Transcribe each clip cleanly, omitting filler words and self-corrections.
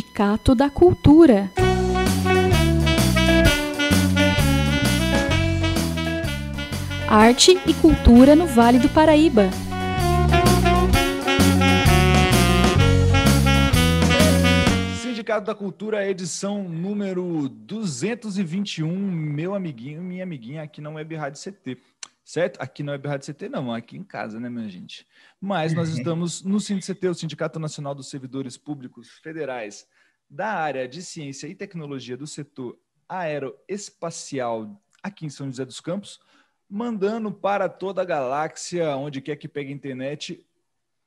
Sindicato da Cultura. Arte e cultura no Vale do Paraíba. Sindicato da Cultura, edição número 221, meu amiguinho, minha amiguinha, aqui na Web Rádio CT, certo? Aqui na Web Rádio CT não, aqui em casa, né, minha gente? Mas nós estamos no SINDCT, o Sindicato Nacional dos Servidores Públicos Federais da área de Ciência e Tecnologia do setor aeroespacial aqui em São José dos Campos, mandando para toda a galáxia, onde quer que pegue a internet,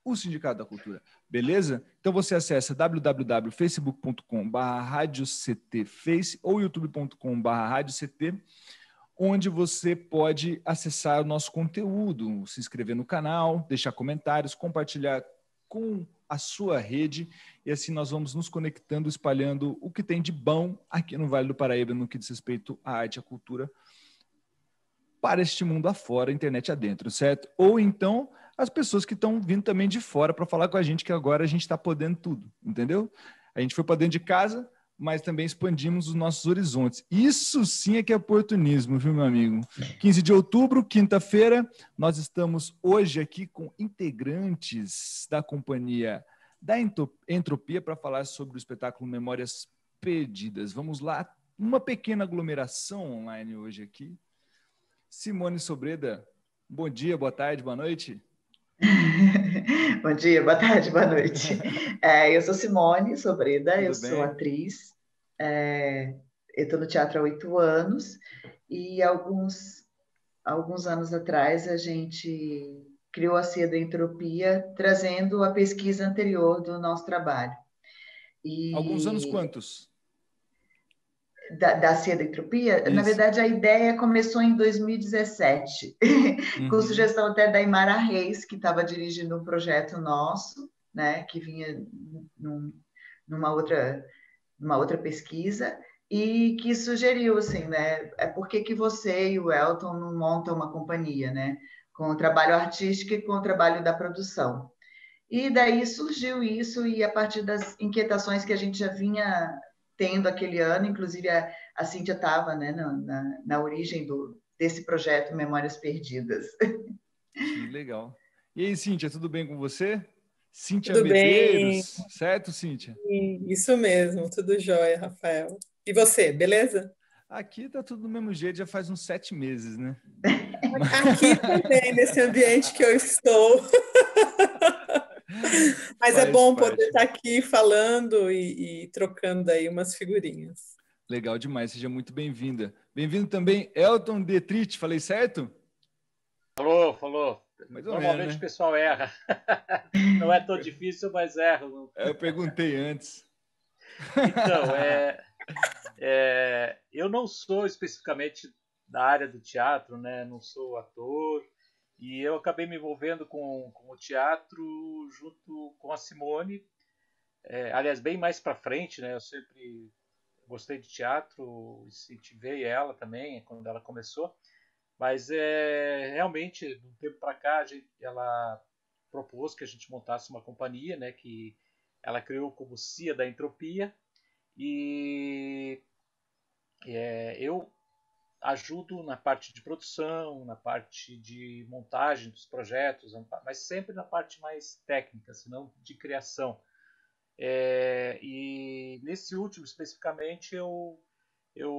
o Sindicato da Cultura. Beleza? Então você acessa www.facebook.com/radioctface ou youtube.com/radiocT, onde você pode acessar o nosso conteúdo, se inscrever no canal, deixar comentários, compartilhar com a sua rede, e assim nós vamos nos conectando, espalhando o que tem de bom aqui no Vale do Paraíba no que diz respeito à arte e à cultura para este mundo afora, internet adentro, certo? Ou então as pessoas que estão vindo também de fora para falar com a gente, que agora a gente está podendo tudo, entendeu? A gente foi para dentro de casa, mas também expandimos os nossos horizontes. Isso sim é que é oportunismo, viu, meu amigo? 15 de outubro, quinta-feira, nós estamos hoje aqui com integrantes da companhia da Entropia para falar sobre o espetáculo Memórias Perdidas. Vamos lá, uma pequena aglomeração online hoje aqui. Simone Sobreda, bom dia, boa tarde, boa noite. Bom dia, boa tarde, boa noite. Eu sou Simone Sobreda, Tudo eu bem? sou atriz, eu estou no teatro há 8 anos e alguns anos atrás a gente criou a CIA da Entropia, trazendo a pesquisa anterior do nosso trabalho. Alguns anos quantos? Da CIA da Entropia, na verdade a ideia começou em 2017, com sugestão até da Imara Reis, que estava dirigindo um projeto nosso, né, que vinha numa outra pesquisa, e que sugeriu assim, né, por que você e o Elton não montam uma companhia, né, com o trabalho artístico e com o trabalho da produção. E daí surgiu isso, e a partir das inquietações que a gente já vinha tendo aquele ano, inclusive a Cíntia estava, né, na origem desse projeto Memórias Perdidas. Que legal. E aí, Cíntia, tudo bem com você? Cíntia Tudo Medeiros, bem. certo, Cíntia? Isso mesmo, tudo jóia, Rafael. E você, beleza? Aqui tá tudo do mesmo jeito, já faz uns 7 meses, né? Aqui também, nesse ambiente que eu estou. Mas é bom poder estar aqui falando e trocando aí umas figurinhas. Legal demais, seja muito bem-vinda. Bem-vindo também, Elton Detrite, falei certo? Falou. Normalmente menos, né? O pessoal erra. Não é tão difícil, mas erra. Eu perguntei antes. Então, eu não sou especificamente da área do teatro, né? Não sou ator. E eu acabei me envolvendo com o teatro junto com a Simone. Aliás, bem mais para frente, né? Eu sempre gostei de teatro, incentivei ela também quando ela começou. Mas realmente, de um tempo para cá, ela propôs que a gente montasse uma companhia, né, que ela criou como CIA da Entropia. E eu ajudo na parte de produção, na parte de montagem dos projetos, mas sempre na parte mais técnica, senão de criação. E nesse último, especificamente, eu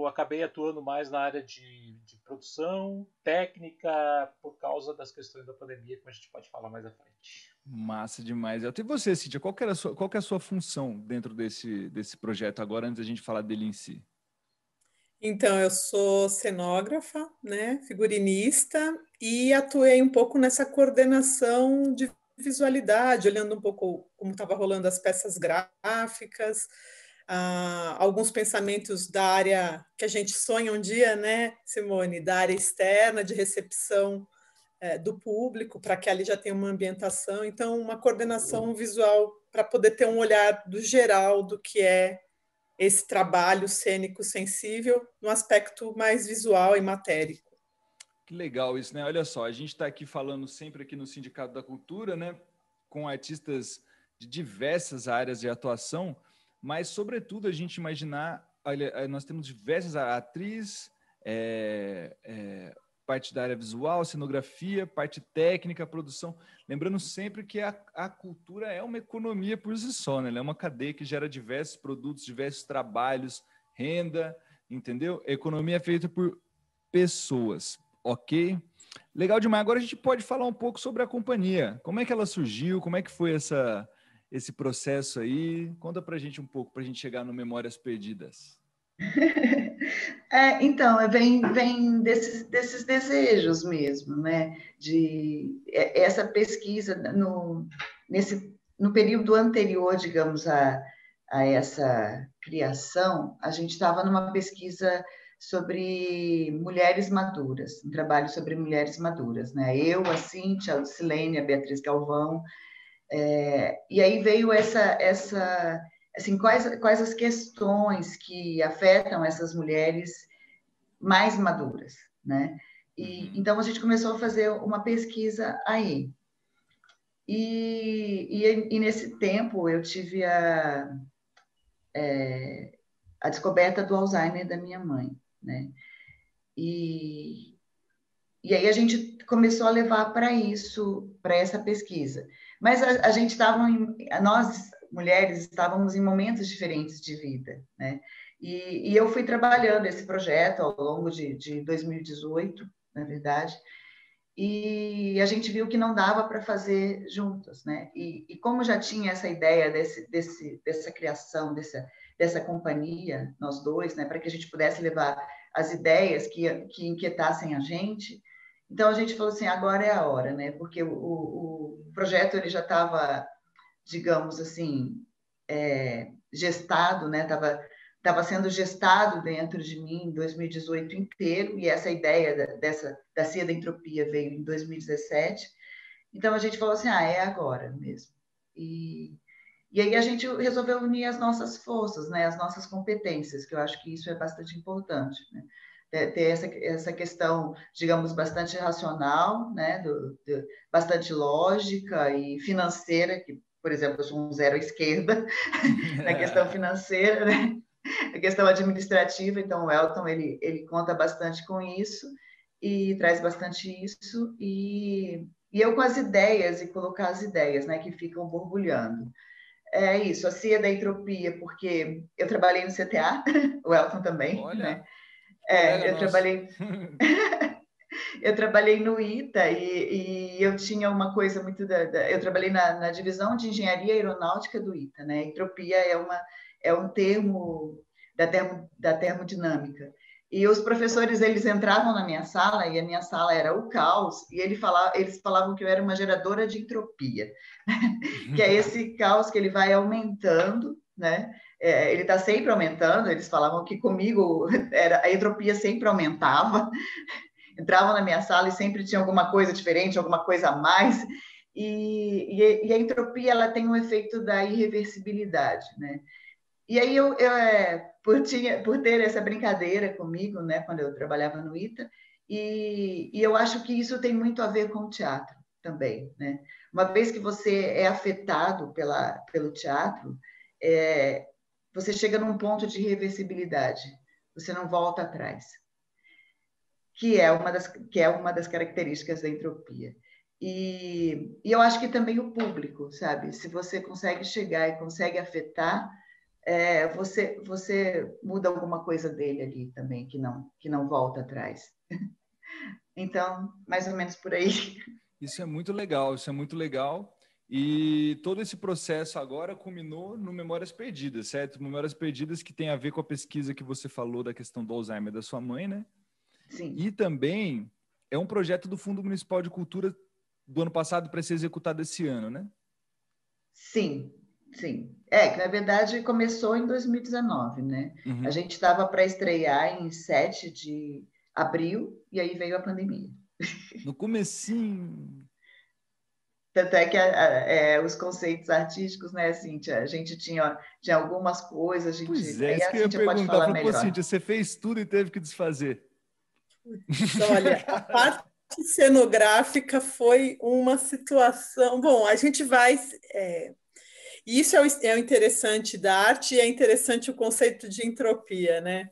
acabei atuando mais na área de produção, técnica, por causa das questões da pandemia, que a gente pode falar mais à frente. Massa demais. E você, Cíntia, qual que é a sua função dentro desse projeto agora, antes da gente falar dele em si? Então, eu sou cenógrafa, né, figurinista, e atuei um pouco nessa coordenação de visualidade, olhando um pouco como estava rolando as peças gráficas, alguns pensamentos da área que a gente sonha um dia, né, Simone, da área externa, de recepção do público, para que ali já tenha uma ambientação. Então, uma coordenação visual para poder ter um olhar do geral do que é esse trabalho cênico sensível no aspecto mais visual e matérico. Que legal isso, né? Olha só, a gente está aqui falando sempre aqui no Sindicato da Cultura, né, com artistas de diversas áreas de atuação, mas, sobretudo, a gente imaginar, olha, nós temos diversas atrizes, parte da área visual, cenografia, parte técnica, produção. Lembrando sempre que a cultura é uma economia por si só, né? Ela é uma cadeia que gera diversos produtos, diversos trabalhos, renda, entendeu? A economia é feita por pessoas, ok? Legal demais. Agora a gente pode falar um pouco sobre a companhia. Como é que ela surgiu? Como é que foi esse processo aí? Conta pra gente um pouco, pra gente chegar no Memórias Perdidas. Então, vem desses desejos mesmo, né? Essa pesquisa no período anterior, digamos, a essa criação, a gente estava numa pesquisa sobre mulheres maduras, um trabalho sobre mulheres maduras, né? Eu, a Cíntia, a Lucilene, a Beatriz Galvão, e aí veio assim, quais as questões que afetam essas mulheres mais maduras, né? Então a gente começou a fazer uma pesquisa aí. E nesse tempo eu tive a descoberta do Alzheimer da minha mãe, né? E aí a gente começou a levar para essa pesquisa. Mas a gente nós mulheres estávamos em momentos diferentes de vida, né? E eu fui trabalhando esse projeto ao longo de 2018, na verdade, e a gente viu que não dava para fazer juntas, né? E como já tinha essa ideia dessa criação, dessa companhia, nós dois, né, para que a gente pudesse levar as ideias que inquietassem a gente, então a gente falou assim, agora é a hora, né? Porque o projeto ele já estava, digamos assim, gestado, né? Estava sendo gestado dentro de mim em 2018 inteiro, e essa ideia da Cia da Entropia veio em 2017. Então a gente falou assim, é agora mesmo. E aí a gente resolveu unir as nossas forças, né? As nossas competências, que eu acho que isso é bastante importante, né? Ter essa questão, digamos, bastante racional, né? Bastante lógica e financeira, que, por exemplo, eu sou um zero à esquerda na questão financeira, né? A questão administrativa, então o Elton ele conta bastante com isso e traz bastante isso, e eu com as ideias, e colocar as ideias, né, que ficam borbulhando. É isso, a Cia da Entropia, porque eu trabalhei no CTA, o Elton também, olha, né? colega nosso. Eu trabalhei no ITA e eu tinha uma coisa muito eu trabalhei na divisão de engenharia aeronáutica do ITA, né? Entropia é um termo da termodinâmica. E os professores, eles entravam na minha sala, e a minha sala era o caos, e eles falavam que eu era uma geradora de entropia, que é esse caos que ele vai aumentando, né? Ele está sempre aumentando, eles falavam que comigo a entropia sempre aumentava, entravam na minha sala e sempre tinha alguma coisa diferente, alguma coisa a mais, e a entropia ela tem um efeito da irreversibilidade, né? E aí por ter essa brincadeira comigo, né, quando eu trabalhava no ITA, e eu acho que isso tem muito a ver com o teatro também, né? Uma vez que você é afetado pelo teatro, você chega num ponto de irreversibilidade, você não volta atrás, que é uma das características da entropia. E eu acho que também o público, sabe? Se você consegue chegar e consegue afetar, você muda alguma coisa dele ali também, que não volta atrás. Então, mais ou menos por aí. Isso é muito legal, isso é muito legal. E todo esse processo agora culminou no Memórias Perdidas, certo? Memórias Perdidas que tem a ver com a pesquisa que você falou da questão do Alzheimer da sua mãe, né? Sim. E também é um projeto do Fundo Municipal de Cultura do ano passado para ser executado esse ano, né? Sim, sim. Que na verdade começou em 2019, né? Uhum. A gente estava para estrear em 7 de abril e aí veio a pandemia. No comecinho. Tanto é que os conceitos artísticos, né, Cíntia? A gente tinha algumas coisas, Pois é, aí isso a que eu ia Cíntia pode perguntar. falar melhor. Cíntia, você fez tudo e teve que desfazer. Olha, a parte cenográfica foi uma situação... Bom, a gente vai... E isso é o interessante da arte e é interessante o conceito de entropia, né?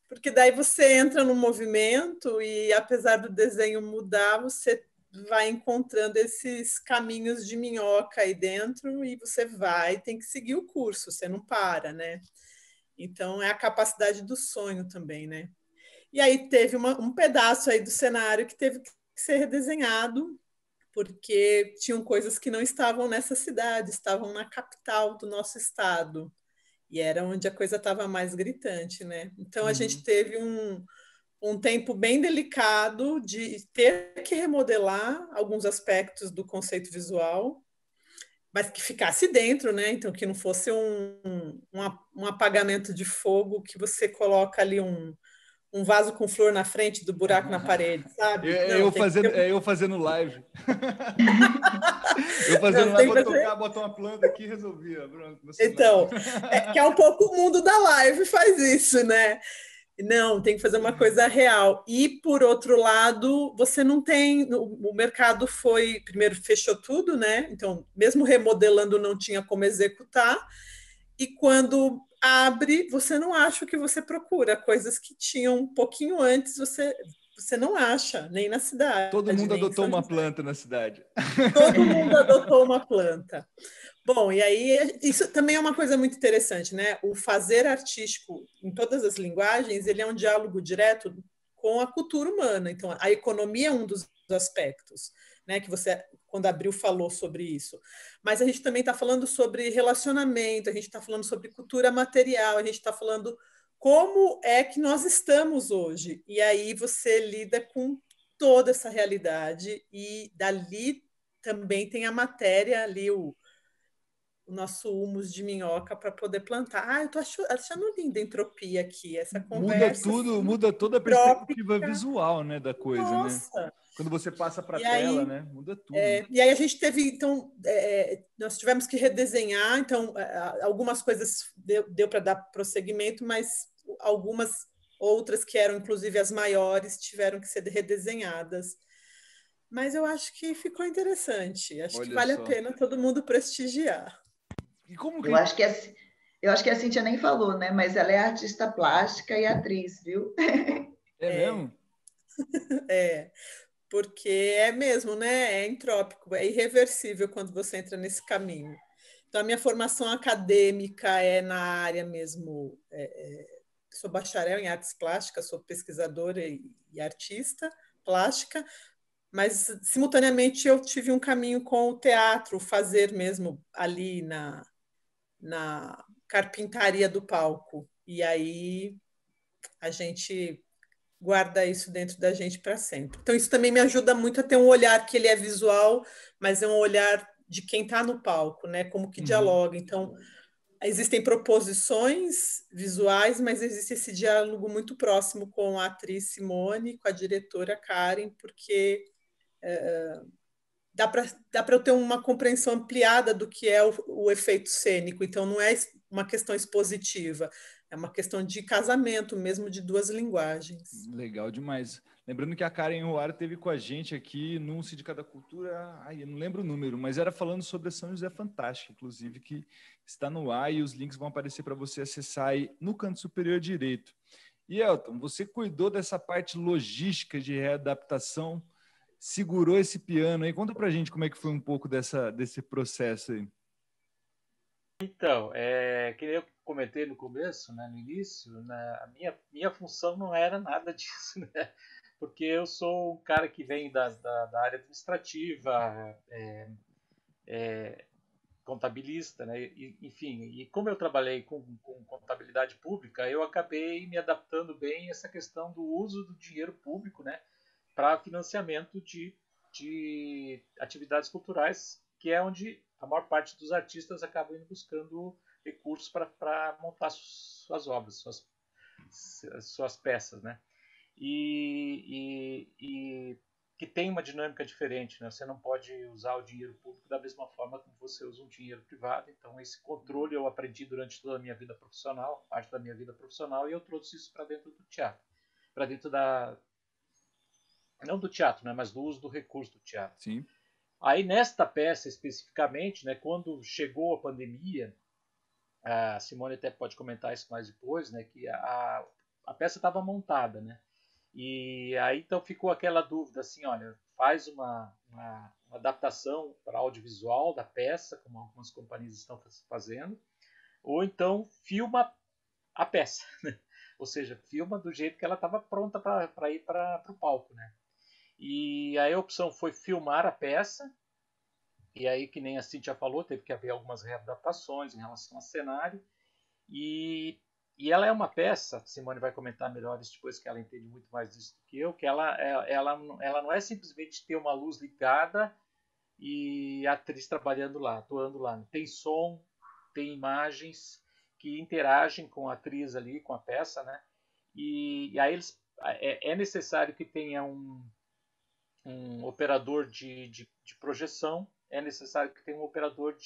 Porque daí você entra no movimento e, apesar do desenho mudar, você vai encontrando esses caminhos de minhoca aí dentro e você tem que seguir o curso, você não para, né? Então, é a capacidade do sonho também, né? E aí teve um pedaço aí do cenário que teve que ser redesenhado, porque tinham coisas que não estavam nessa cidade, estavam na capital do nosso estado. E era onde a coisa estava mais gritante, né? Então a gente teve um tempo bem delicado de ter que remodelar alguns aspectos do conceito visual, mas que ficasse dentro, né? Então que não fosse um apagamento de fogo que você coloca ali um vaso com flor na frente do buraco na parede, sabe? Não, tem que ter... eu fazendo live. Eu fazendo Não, live, vou tocar, botar uma planta aqui e resolvia. Então, que é um pouco o mundo da live faz isso, né? Não, tem que fazer uma coisa real. E, por outro lado, você não tem... O mercado primeiro, fechou tudo, né? Então, mesmo remodelando, não tinha como executar. E quando abre, você não acha o que você procura. Coisas que tinham um pouquinho antes, você não acha, nem na cidade. Todo mundo adotou uma planta na cidade. Todo mundo adotou uma planta. Bom, e aí isso também é uma coisa muito interessante, né? O fazer artístico em todas as linguagens, ele é um diálogo direto com a cultura humana. Então, a economia é um dos aspectos, né? Que você, quando abriu, falou sobre isso. Mas a gente também está falando sobre relacionamento, a gente está falando sobre cultura material, a gente está falando como é que nós estamos hoje. E aí você lida com toda essa realidade e dali também tem a matéria ali, o nosso humus de minhoca para poder plantar. Eu estou achando linda a entropia aqui, essa conversa. Muda toda a perspectiva visual, né, da coisa, Nossa. Né? Quando você passa para a tela, né? Muda tudo. E aí a gente teve, então, nós tivemos que redesenhar, então, algumas coisas deu para dar prosseguimento, mas algumas outras que eram, inclusive, as maiores, tiveram que ser redesenhadas. Mas eu acho que ficou interessante. Acho que vale a pena todo mundo prestigiar. E como eu acho que a Cíntia nem falou, né? Mas ela é artista plástica e atriz, viu? É mesmo? Porque é mesmo, né? É entrópico, é irreversível quando você entra nesse caminho. Então, a minha formação acadêmica é na área mesmo. Sou bacharel em artes plásticas, sou pesquisadora e artista plástica, mas, simultaneamente, eu tive um caminho com o teatro, fazer mesmo ali na carpintaria do palco. E aí a gente guarda isso dentro da gente para sempre. Então, isso também me ajuda muito a ter um olhar que ele é visual, mas é um olhar de quem está no palco, né? Como que dialoga. Então, existem proposições visuais, mas existe esse diálogo muito próximo com a atriz Simone, com a diretora Karen, porque dá para eu ter uma compreensão ampliada do que é o efeito cênico. Então, não é uma questão expositiva, é uma questão de casamento mesmo de duas linguagens. Legal demais. Lembrando que a Karen Roara esteve com a gente aqui no Sindicato da Cultura, eu não lembro o número, mas era falando sobre a São José Fantástica, inclusive, que está no ar e os links vão aparecer para você acessar aí no canto superior direito. E, Elton, você cuidou dessa parte logística de readaptação, segurou esse piano aí. Conta pra gente como é que foi um pouco desse processo aí. Então, que eu comentei no começo, né, no início, né, a minha função não era nada disso, né? Porque eu sou um cara que vem da área administrativa, contabilista, né? Enfim, e como eu trabalhei com contabilidade pública, eu acabei me adaptando bem a essa questão do uso do dinheiro público, né, para financiamento de atividades culturais, que é onde a maior parte dos artistas acabam indo buscando recursos para montar suas obras, suas peças, né? E que tem uma dinâmica diferente, né? Você não pode usar o dinheiro público da mesma forma como você usa um dinheiro privado. Então, esse controle eu aprendi durante toda a minha vida profissional, parte da minha vida profissional, e eu trouxe isso para dentro do teatro, para dentro não do teatro, né, mas do uso do recurso do teatro. Sim. Aí, nesta peça especificamente, né, quando chegou a pandemia, a Simone até pode comentar isso mais depois, né, que a peça estava montada, né? E aí então ficou aquela dúvida assim, olha, faz uma adaptação para audiovisual da peça, como algumas companhias estão fazendo, ou então filma a peça, né? Ou seja, filma do jeito que ela estava pronta para ir para o palco, né? E aí a opção foi filmar a peça, e aí, que nem a Cíntia falou, teve que haver algumas readaptações em relação ao cenário, e ela é uma peça, a Simone vai comentar melhor isso depois, que ela entende muito mais disso do que eu, que ela não é simplesmente ter uma luz ligada e a atriz trabalhando lá, atuando lá. Tem som, tem imagens que interagem com a atriz ali, com a peça, né? E aí é necessário que tenha um operador de projeção, é necessário que tenha um operador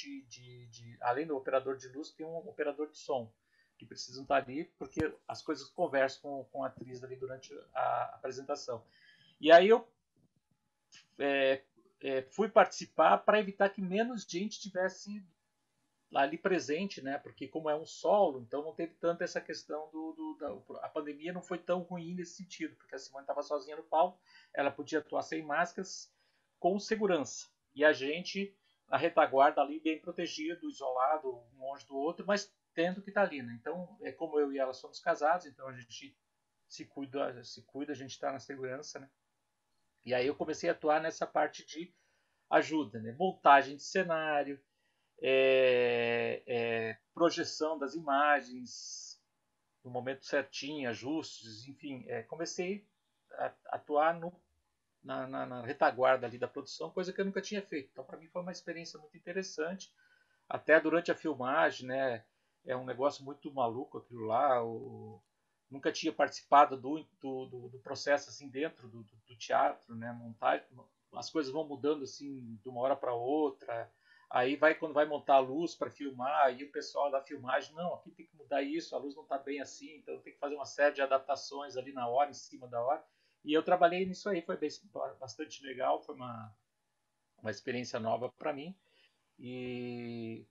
além do operador de luz, tem um operador de som, que precisam estar ali, porque as coisas conversam com a atriz ali durante a apresentação. E aí eu fui participar para evitar que menos gente tivesse ali presente, né? Porque como é um solo, então não teve tanto essa questão a pandemia não foi tão ruim nesse sentido, porque a Simone estava sozinha no palco, ela podia atuar sem máscaras, com segurança, e a gente na retaguarda ali bem protegido, isolado, um longe do outro, mas tendo que estar ali, né? Então, como eu e ela somos casados, então a gente se cuida, a gente está na segurança, né? E aí eu comecei a atuar nessa parte de ajuda, né? Montagem de cenário, projeção das imagens no momento certinho, ajustes, enfim, comecei a atuar na retaguarda ali da produção, coisa que eu nunca tinha feito. Então, para mim foi uma experiência muito interessante. Até durante a filmagem, né? É um negócio muito maluco aquilo lá. Nunca tinha participado do processo assim dentro do teatro, né? Montagem, as coisas vão mudando assim de uma hora para outra. Aí quando vai montar a luz para filmar, aí o pessoal da filmagem, não, aqui tem que mudar isso, a luz não está bem assim, então tem que fazer uma série de adaptações ali na hora, em cima da hora. E eu trabalhei nisso aí, foi bastante legal, foi uma experiência nova para mim. E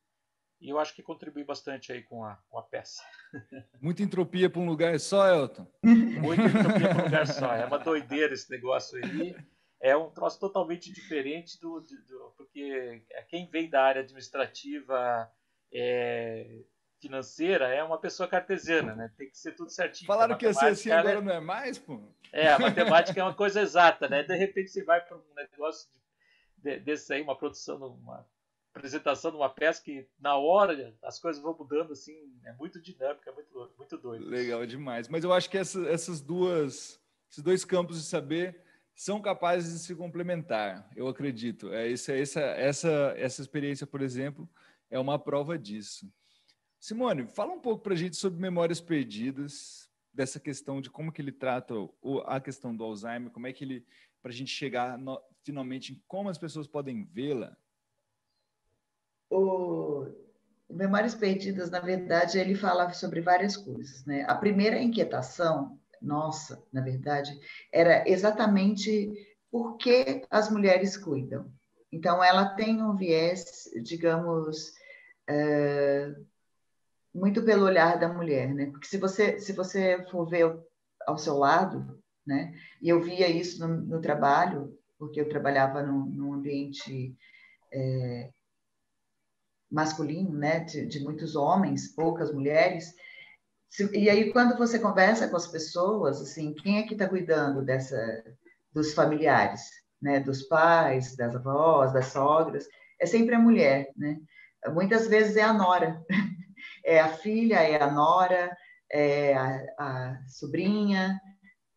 eu acho que contribui bastante aí com a peça. Muita entropia para um lugar só, Elton? Muita entropia para um lugar só. É uma doideira esse negócio aí. É um troço totalmente diferente porque quem vem da área administrativa, financeira, é uma pessoa cartesiana, né? Tem que ser tudo certinho. Falaram que ia ser assim, agora não é mais, pô? A matemática é uma coisa exata, né? De repente você vai para um negócio desse aí, uma produção, uma apresentação de uma peça que na hora as coisas vão mudando, assim, é muito dinâmico, é muito doido. Legal demais. Mas eu acho que esses dois campos de saber são capazes de se complementar, eu acredito. Essa experiência, por exemplo, é uma prova disso. Simone, fala um pouco para a gente sobre Memórias Perdidas, dessa questão de como que ele trata a questão do Alzheimer, como é que ele, para a gente chegar finalmente em como as pessoas podem vê-la. O Memórias Perdidas, na verdade, ele fala sobre várias coisas, né? A primeira inquietação nossa, na verdade, era exatamente por que as mulheres cuidam. Então, ela tem um viés, digamos, muito pelo olhar da mulher, né? Porque se você for ver ao seu lado, né? E eu via isso no trabalho, porque eu trabalhava num ambiente masculino, né? De muitos homens, poucas mulheres. E aí, quando você conversa com as pessoas, assim, quem é que está cuidando dos familiares, né? Dos pais, das avós, das sogras? É sempre a mulher, né? Muitas vezes é a nora. É a filha, é a nora, é a sobrinha.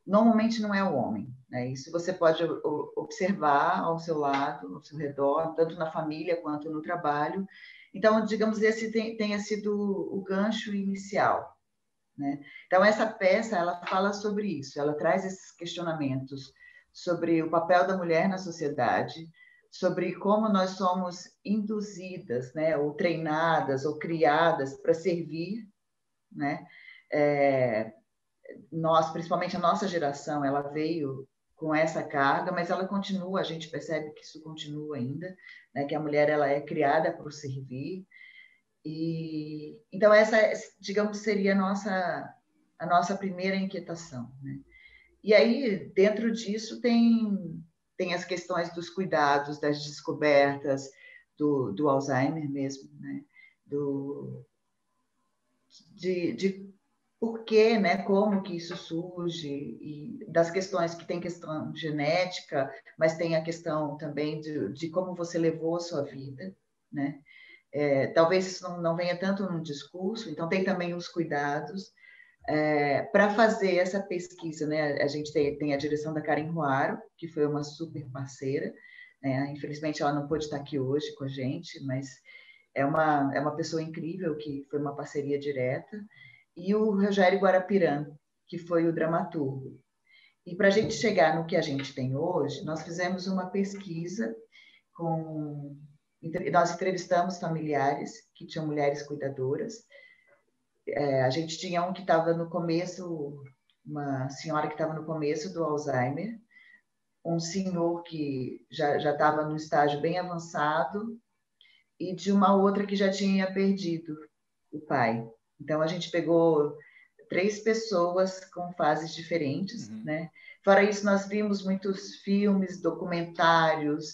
Normalmente não é o homem, né? Isso você pode observar ao seu lado, ao seu redor, tanto na família quanto no trabalho. Então, digamos, esse tenha sido o gancho inicial, né? Então, essa peça, ela fala sobre isso, ela traz esses questionamentos sobre o papel da mulher na sociedade, sobre como nós somos induzidas, né? Ou treinadas, ou criadas para servir, né? Nós, principalmente a nossa geração, ela veio com essa carga, mas ela continua, a gente percebe que isso continua ainda, né? Que a mulher ela é criada para o servir. E então essa, digamos, seria a nossa primeira inquietação, né? E aí dentro disso tem as questões dos cuidados, das descobertas do Alzheimer mesmo, né? De por quê, né? Como que isso surge, e das questões que tem questão genética, mas tem a questão também de como você levou a sua vida, né? Talvez isso não venha tanto no discurso, então tem também os cuidados para fazer essa pesquisa, né? A gente tem a direção da Karen Ruaro, que foi uma super parceira, né? Infelizmente ela não pôde estar aqui hoje com a gente, mas é uma pessoa incrível, que foi uma parceria direta, e o Rogério Guarapirã, que foi o dramaturgo. E para a gente chegar no que a gente tem hoje, nós fizemos uma pesquisa nós entrevistamos familiares que tinham mulheres cuidadoras. A gente tinha um que estava no começo, uma senhora que estava no começo do Alzheimer, um senhor que já estava no estágio bem avançado, e de uma outra que já tinha perdido o pai. Então, a gente pegou 3 pessoas com fases diferentes, né? Fora isso, nós vimos muitos filmes, documentários,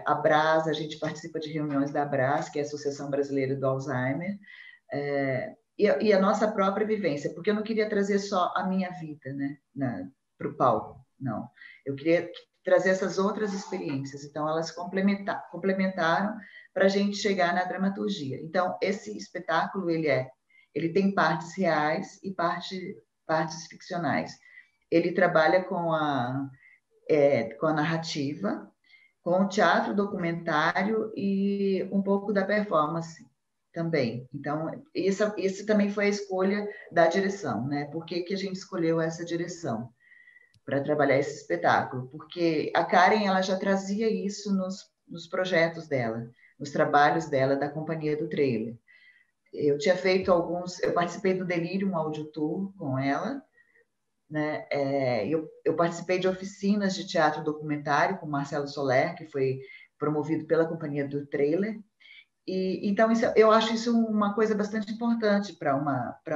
a ABRAS, a gente participa de reuniões da ABRAS, que é a Associação Brasileira do Alzheimer, e a nossa própria vivência, porque eu não queria trazer só a minha vida, né, para o palco, não. Eu queria trazer essas outras experiências, então elas complementaram para a gente chegar na dramaturgia. Então, esse espetáculo, ele tem partes reais e partes ficcionais. Ele trabalha com a narrativa, com o teatro documentário e um pouco da performance também. Então, esse também foi a escolha da direção, né? Por que a gente escolheu essa direção para trabalhar esse espetáculo? Porque a Karen, ela já trazia isso nos projetos dela, nos trabalhos dela da Companhia do Trailer. Eu participei do Delirium Audio Tour com ela, né? Eu participei de oficinas de teatro documentário com Marcelo Soler, que foi promovido pela Companhia do Trailer. Então, eu acho isso uma coisa bastante importante para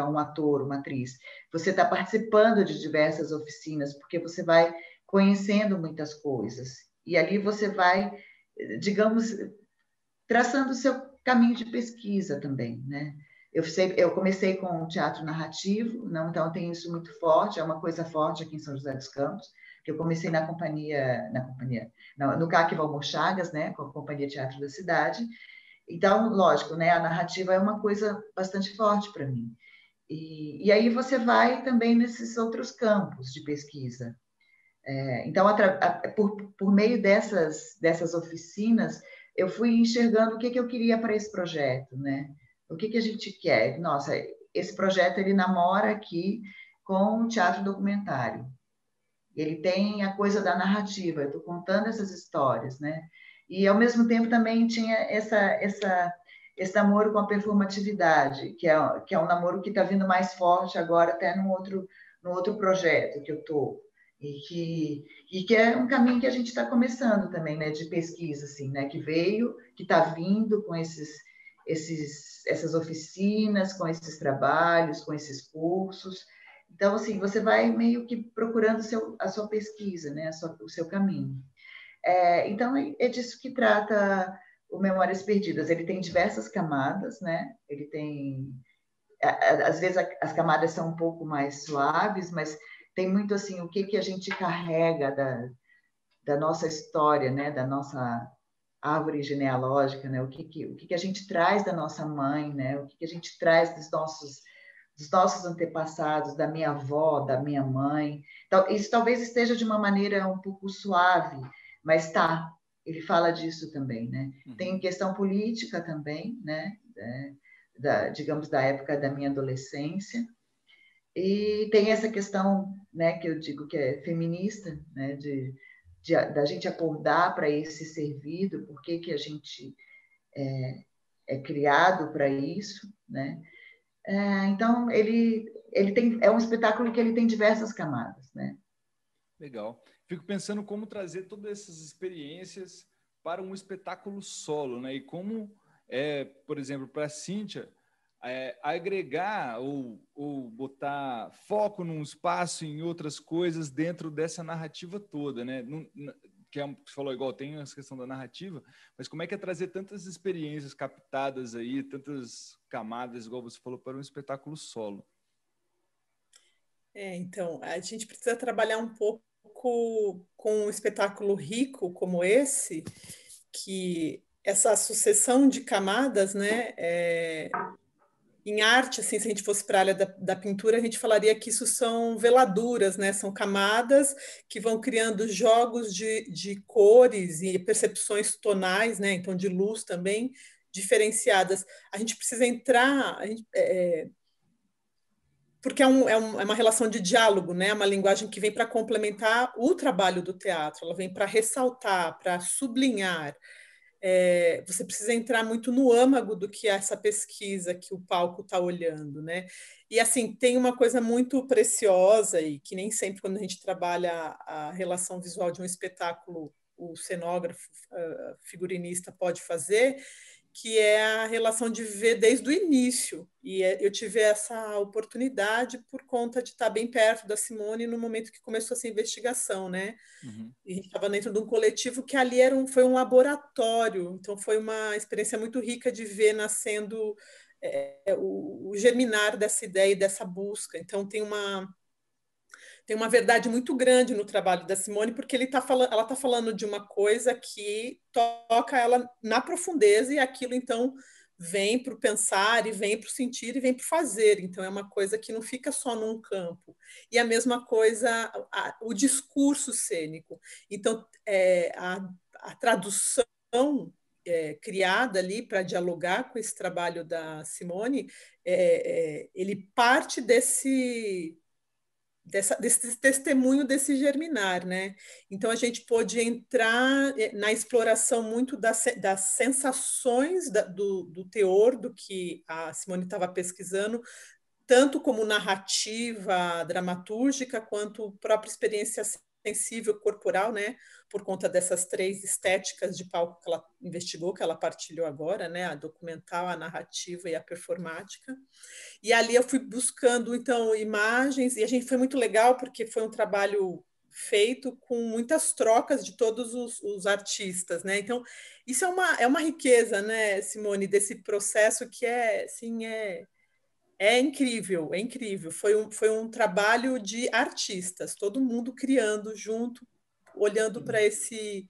um ator, uma atriz. Você está participando de diversas oficinas, porque você vai conhecendo muitas coisas. E ali você vai, digamos, traçando o seu caminho de pesquisa também, né? Eu comecei com teatro narrativo, não, então eu tenho isso muito forte, é uma coisa forte aqui em São José dos Campos, que eu comecei no CAC Valmor Chagas, né, com a Companhia Teatro da Cidade. Então, lógico, né, a narrativa é uma coisa bastante forte para mim. E aí você vai também nesses outros campos de pesquisa. Então, por meio dessas oficinas, eu fui enxergando o que eu queria para esse projeto, né? O que a gente quer? Nossa, esse projeto, ele namora aqui com o teatro documentário. Ele tem a coisa da narrativa, eu estou contando essas histórias, né? E, ao mesmo tempo, também tinha esse namoro com a performatividade, que é um namoro que está vindo mais forte agora, até no outro projeto que eu estou. E que é um caminho que a gente está começando também, né, de pesquisa, assim, né, que está vindo com essas oficinas, com esses trabalhos, com esses cursos. Então, assim, você vai meio que procurando a sua pesquisa, né, o seu caminho. Então, é disso que trata o Memórias Perdidas. Ele tem diversas camadas, né? Ele tem... Às vezes, as camadas são um pouco mais suaves, mas tem muito, assim, o que a gente carrega da nossa história, né? Da nossa árvore genealógica, né? O que a gente traz da nossa mãe, né? O que a gente traz dos nossos antepassados, da minha avó, da minha mãe. Então, isso talvez esteja de uma maneira um pouco suave, mas ele fala disso também, né? Tem questão política também, né? Digamos, da época da minha adolescência. E tem essa questão, né, que eu digo que é feminista, né, da gente acordar para esse servido, por que a gente é criado para isso, né? Então, é um espetáculo que ele tem diversas camadas, né? Legal. Fico pensando como trazer todas essas experiências para um espetáculo solo, né? E como, por exemplo, para a Cíntia, agregar ou botar foco num espaço em outras coisas dentro dessa narrativa toda, né? Você falou igual, tem essa questão da narrativa, mas como é que é trazer tantas experiências captadas aí, tantas camadas, igual você falou, para um espetáculo solo? Então, a gente precisa trabalhar um pouco com um espetáculo rico como esse, que essa sucessão de camadas, né? Em arte, assim, se a gente fosse para a área da pintura, a gente falaria que isso são veladuras, né? São camadas que vão criando jogos de cores e percepções tonais, né? Então, de luz também diferenciadas. A gente precisa entrar, porque é uma relação de diálogo, né? Uma linguagem que vem para complementar o trabalho do teatro, ela vem para ressaltar, para sublinhar. Você precisa entrar muito no âmago do que é essa pesquisa que o palco está olhando, né? E assim, tem uma coisa muito preciosa e que nem sempre quando a gente trabalha a relação visual de um espetáculo, o cenógrafo, figurinista pode fazer, que é a relação de ver desde o início. E eu tive essa oportunidade por conta de estar bem perto da Simone no momento que começou essa investigação, né? Uhum. E a gente estava dentro de um coletivo que ali foi um laboratório, então foi uma experiência muito rica de ver nascendo o germinar dessa ideia e dessa busca. Então tem uma verdade muito grande no trabalho da Simone, porque ela está falando de uma coisa que toca ela na profundeza, e aquilo, então, vem para o pensar, e vem para o sentir, e vem para o fazer. Então, é uma coisa que não fica só num campo. E a mesma coisa, o discurso cênico. Então, a tradução criada ali para dialogar com esse trabalho da Simone, ele parte desse testemunho, desse germinar, né? Então a gente pôde entrar na exploração muito das sensações do teor do que a Simone estava pesquisando, tanto como narrativa dramatúrgica, quanto própria experiência sensível corporal, né? Por conta dessas 3 estéticas de palco que ela investigou, que ela partilhou agora, né? A documental, a narrativa e a performática. E ali eu fui buscando, então, imagens, e a gente foi muito legal, porque foi um trabalho feito com muitas trocas de todos os artistas, né? Então, isso é uma riqueza, né, Simone, desse processo que assim, é incrível, é incrível. Foi um trabalho de artistas, todo mundo criando junto, olhando para esse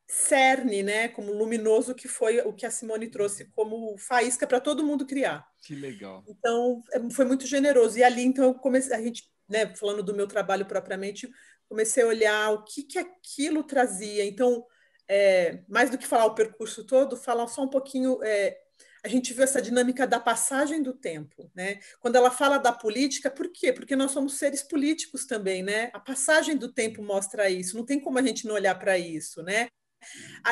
cerne, né, como luminoso, que foi o que a Simone trouxe como faísca para todo mundo criar. Que legal. Então, foi muito generoso. E ali, então, a gente, né, falando do meu trabalho propriamente, comecei a olhar o que aquilo trazia. Então, mais do que falar o percurso todo, falar só um pouquinho. A gente viu essa dinâmica da passagem do tempo, né? Quando ela fala da política, por quê? Porque nós somos seres políticos também, né? A passagem do tempo mostra isso. Não tem como a gente não olhar para isso, né?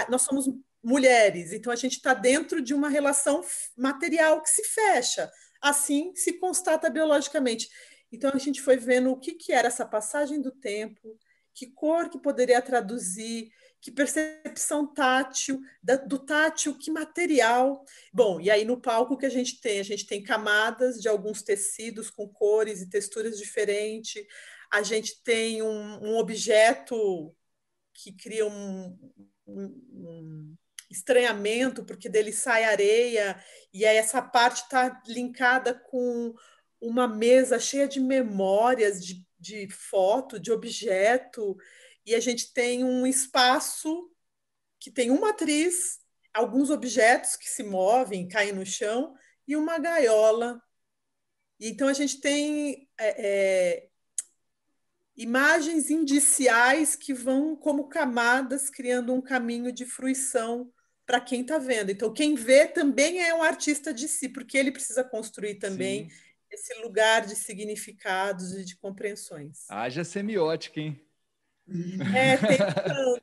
Nós somos mulheres, então a gente está dentro de uma relação material que se fecha. Assim se constata biologicamente. Então a gente foi vendo o que era essa passagem do tempo, que cor que poderia traduzir, que percepção tátil, do tátil, que material. Bom, e aí no palco que a gente tem camadas de alguns tecidos com cores e texturas diferentes, a gente tem um objeto que cria um estranhamento, porque dele sai areia, e aí essa parte está linkada com uma mesa cheia de memórias, de foto, de objeto, e a gente tem um espaço que tem uma atriz, alguns objetos que se movem, caem no chão, e uma gaiola. Então a gente tem imagens indiciais que vão como camadas criando um caminho de fruição para quem está vendo. Então, quem vê também é um artista de si, porque ele precisa construir também esse lugar de significados e de compreensões. Haja semiótica, hein? Tem tanto.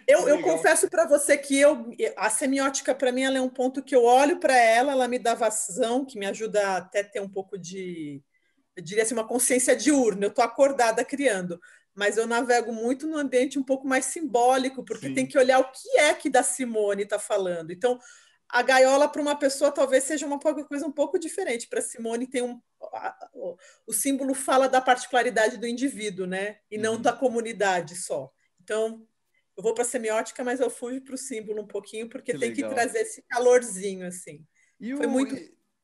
Eu confesso para você que a semiótica, para mim, ela é um ponto que eu olho para ela me dá vazão, que me ajuda até ter um pouco de eu diria assim, uma consciência diurna, eu estou acordada criando, mas eu navego muito no ambiente um pouco mais simbólico, porque tem que olhar o que é que da Simone está falando. Então, a gaiola para uma pessoa talvez seja uma coisa um pouco diferente. Para Simone tem o símbolo fala da particularidade do indivíduo, né? E não da comunidade só. Então, eu vou para a semiótica, mas eu fujo para o símbolo um pouquinho, porque tem que trazer esse calorzinho, assim. Foi muito...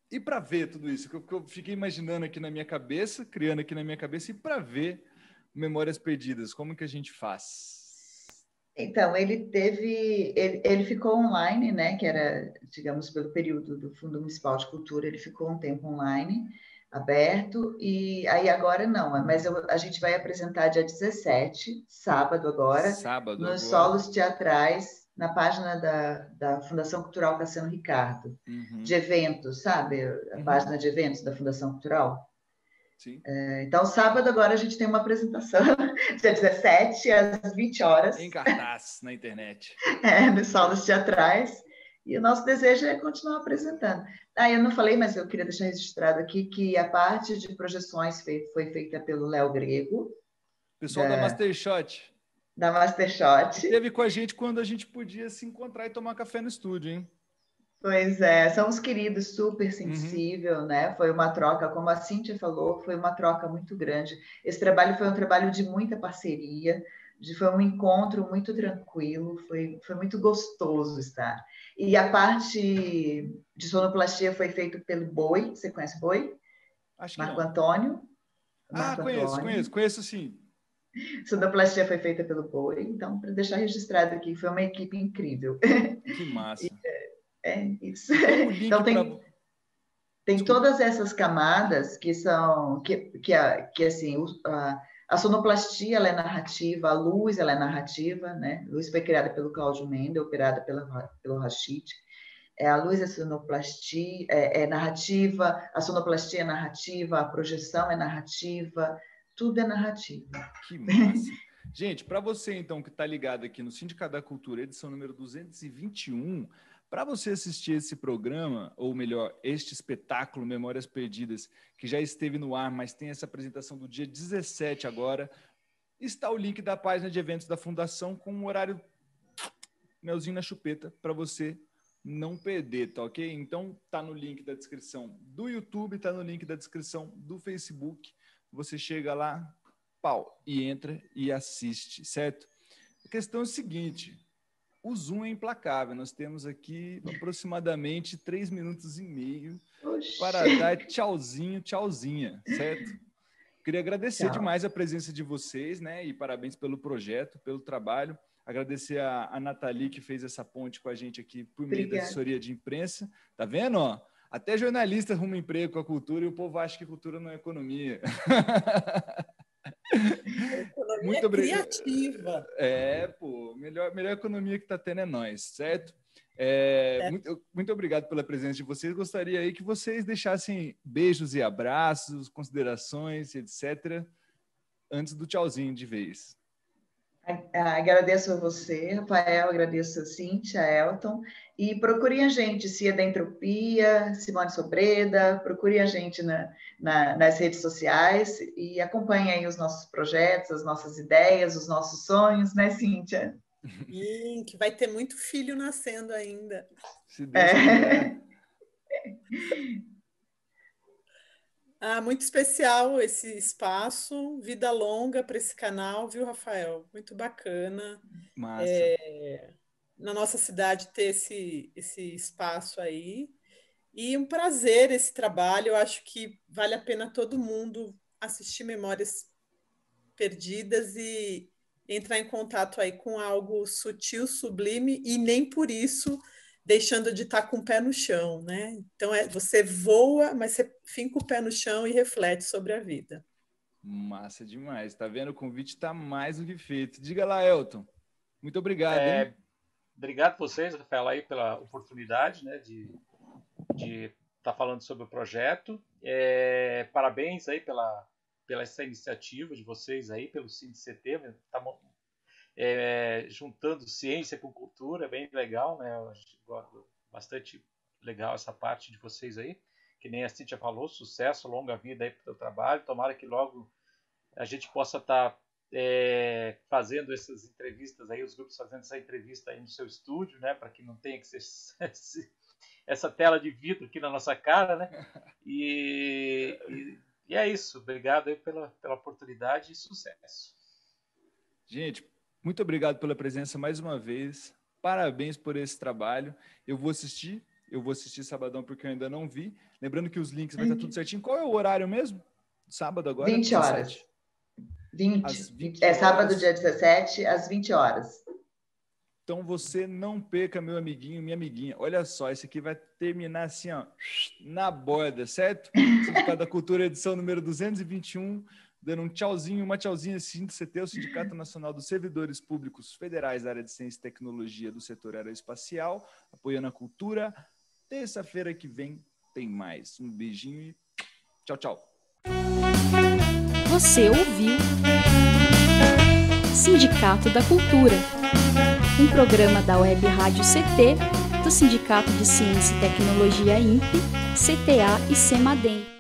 E para ver tudo isso, que eu fiquei imaginando aqui na minha cabeça, criando aqui na minha cabeça, e para ver Memórias Perdidas, como que a gente faz? Então, ele ficou online, né, que era, digamos, pelo período do Fundo Municipal de Cultura, ele ficou um tempo online, aberto, e aí agora não, mas a gente vai apresentar dia 17, sábado agora, nos Solos Teatrais, na página da Fundação Cultural Cassiano Ricardo, de eventos, sabe? A página de eventos da Fundação Cultural. Sim. Então, sábado agora a gente tem uma apresentação, dia 17, às 20 horas. Em cartaz, na internet. Nos Solos Teatrais. E o nosso desejo é continuar apresentando. Eu não falei, mas eu queria deixar registrado aqui que a parte de projeções foi feita pelo Léo Grego. Pessoal da Mastershot. Da Mastershot. Esteve com a gente quando a gente podia se encontrar e tomar café no estúdio, hein? Pois é, somos queridos, super sensível, né? Foi uma troca, como a Cíntia falou, foi uma troca muito grande. Esse trabalho foi um trabalho de muita parceria, foi um encontro muito tranquilo, foi muito gostoso estar. E a parte de sonoplastia foi feita pelo Boi, você conhece o Boi? Acho que Marco não. Antônio. Conheço sim. Sonoplastia foi feita pelo Boi, então, para deixar registrado aqui, foi uma equipe incrível. Que massa. Isso. Tem um link então, tem todas essas camadas que são assim, a sonoplastia ela é narrativa, a luz ela é narrativa, né? A luz foi criada pelo Cláudio Mendel, operada pelo Rashid. A luz é sonoplastia, é narrativa, a sonoplastia é narrativa, a projeção é narrativa, tudo é narrativa. Que massa. Gente, para você então que está ligado aqui no Sindicato da Cultura, edição número 221, para você assistir esse programa, ou melhor, este espetáculo Memórias Perdidas, que já esteve no ar, mas tem essa apresentação do dia 17 agora, está o link da página de eventos da Fundação com um horário melzinho na chupeta para você não perder, tá ok? Então, tá no link da descrição do YouTube, tá no link da descrição do Facebook. Você chega lá, e entra e assiste, certo? A questão é o seguinte... O Zoom é implacável. Nós temos aqui aproximadamente 3 minutos e meio para dar tchauzinho, tchauzinha, certo? Queria agradecer demais a presença de vocês, né? E parabéns pelo projeto, pelo trabalho. Agradecer a Nathalie, que fez essa ponte com a gente aqui por meio da assessoria de imprensa. Tá vendo? Ó? Até jornalista arruma emprego com a cultura e o povo acha que cultura não é economia. Muito criativa. Melhor economia que está tendo é nós, certo? Muito obrigado pela presença de vocês. Gostaria aí que vocês deixassem beijos e abraços, considerações, etc., antes do tchauzinho de vez. Agradeço a você, Rafael, agradeço a Cíntia, a Elton, e procurem a gente, Cia da Entropia, Simone Sobreda, procurem a gente nas redes sociais e acompanhem aí os nossos projetos, as nossas ideias, os nossos sonhos, né, Cíntia? Que vai ter muito filho nascendo ainda. Se Deus quiser. Muito especial esse espaço, vida longa para esse canal, viu, Rafael? Muito bacana. Massa. Na nossa cidade ter esse espaço aí. E um prazer esse trabalho. Eu acho que vale a pena todo mundo assistir Memórias Perdidas e entrar em contato aí com algo sutil, sublime e nem por isso deixando de estar com o pé no chão, né? Então, você voa, mas você finca o pé no chão e reflete sobre a vida. Massa demais. Tá vendo? O convite está mais do que feito. Diga lá, Elton. Muito obrigado, hein? Obrigado a vocês, Rafael, aí pela oportunidade, né, de estar falando sobre o projeto. Parabéns aí pela essa iniciativa de vocês aí, pelo CINDCT, juntando ciência com cultura, bem legal, né? Eu acho bastante legal essa parte de vocês aí, que nem a Cíntia falou, sucesso, longa vida aí para o teu trabalho. Tomara que logo a gente possa estar fazendo essas entrevistas aí, os grupos fazendo essa entrevista aí no seu estúdio, né, para que não tenha que ser essa tela de vidro aqui na nossa cara, né? E é isso. Obrigado aí pela oportunidade e sucesso. Gente, muito obrigado pela presença mais uma vez. Parabéns por esse trabalho. Eu vou assistir sabadão porque eu ainda não vi. Lembrando que os links vai estar tudo certinho. Qual é o horário mesmo? Sábado agora? 20 horas. 20 horas. Sábado, dia 17, às 20 horas. Então você não perca, meu amiguinho, minha amiguinha. Olha só, esse aqui vai terminar assim, ó, na borda, certo? Sindicato da Cultura, edição número 221, dando um tchauzinho, uma tchauzinha assim do CT, o Sindicato Nacional dos Servidores Públicos Federais da área de Ciência e Tecnologia do setor aeroespacial, apoiando a cultura. Terça-feira que vem tem mais. Um beijinho e tchau, tchau. Você ouviu Sindicato da Cultura, um programa da Web Rádio CT, do Sindicato de Ciência e Tecnologia INPE, CTA e CEMADEM.